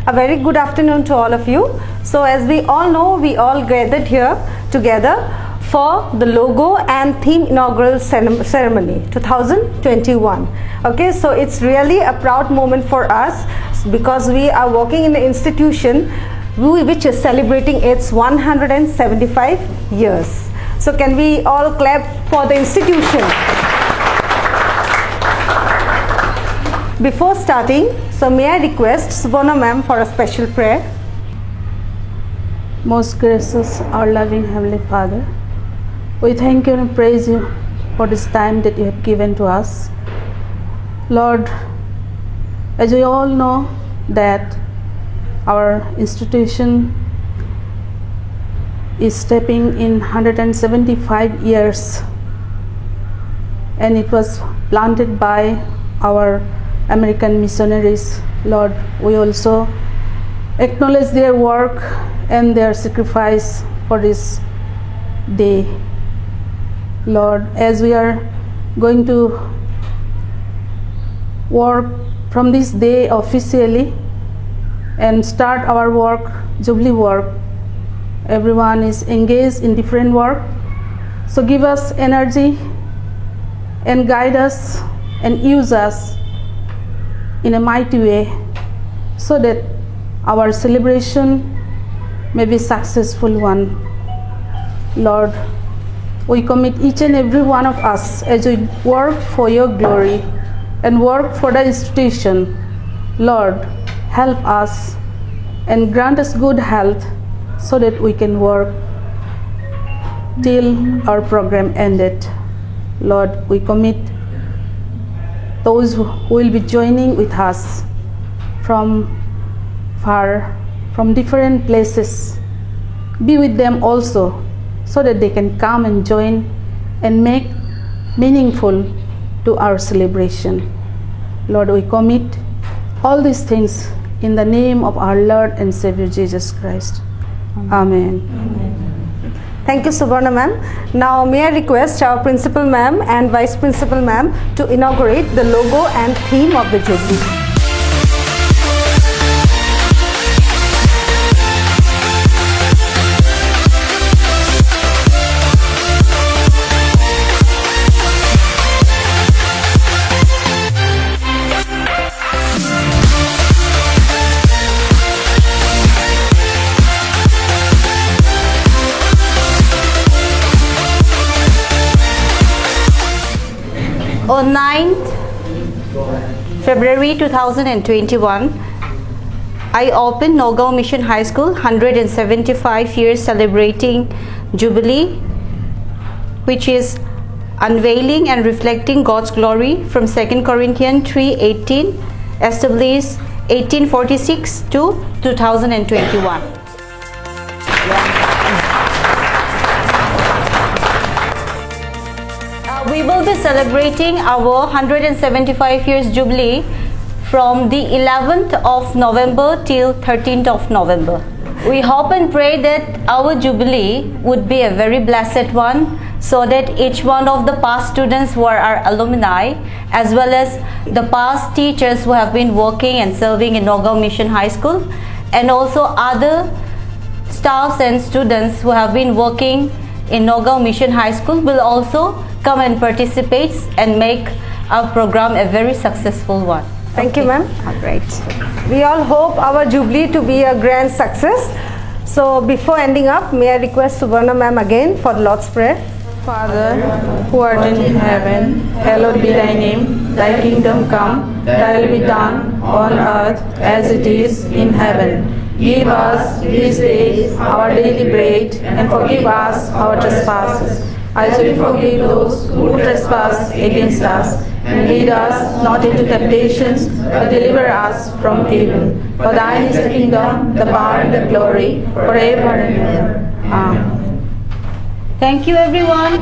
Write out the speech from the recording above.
A very good afternoon to all of you. So as we all know, we all gathered here together for the logo and theme inaugural ceremony 2021. Okay, so it's really a proud moment for us because we are working in an institution which is celebrating its 175 years. So can we all clap for the institution? Before starting, so may I request Subarna ma'am for a special prayer. Most gracious, our loving Heavenly Father, we thank you and praise you for this time that you have given to us. Lord, as we all know that our institution is stepping in 175 years, and it was planted by our American missionaries. Lord, we also acknowledge their work and their sacrifice for this day. Lord, as we are going to work from this day officially and start our work, Jubilee work, everyone is engaged in different work. So give us energy and guide us and use us in a mighty way so that our celebration may be successful one. Lord, we commit each and every one of us as we work for your glory and work for the institution. Lord, help us and grant us good health so that we can work till our program ended. Lord, we commit those who will be joining with us from far, from different places. Be with them also so that they can come and join and make meaningful to our celebration. Lord, we commit all these things in the name of our Lord and Savior Jesus Christ. Amen. Thank you, Subarna ma'am. Now may I request our principal ma'am and vice principal ma'am to inaugurate the logo and theme of the Jubilee. On 9th February 2021, I opened Nagaon Mission High School 175 years celebrating Jubilee, which is unveiling and reflecting God's glory from 2 Corinthians 3:18, established 1846 to 2021. We will be celebrating our 175 years Jubilee from the 11th of November till 13th of November. We hope and pray that our Jubilee would be a very blessed one, so that each one of the past students who are our alumni, as well as the past teachers who have been working and serving in Nagaon Mission High School, and also other staffs and students who have been working in Nagaon Mission High School will also come and participate and make our program a very successful one. Thank you, ma'am. Great. We all hope our Jubilee to be a grand success. So before ending up, may I request Subarna ma'am again for the Lord's Prayer. Father, who art in heaven, hallowed be thy name. Thy kingdom come, thy will be done on earth as it is in heaven. Give us this day our daily bread, and forgive us our trespasses, as we forgive those who trespass against us. And lead us not into temptations, but deliver us from evil. For thine is the kingdom, the power, and the glory, forever and ever. Amen. Thank you, everyone.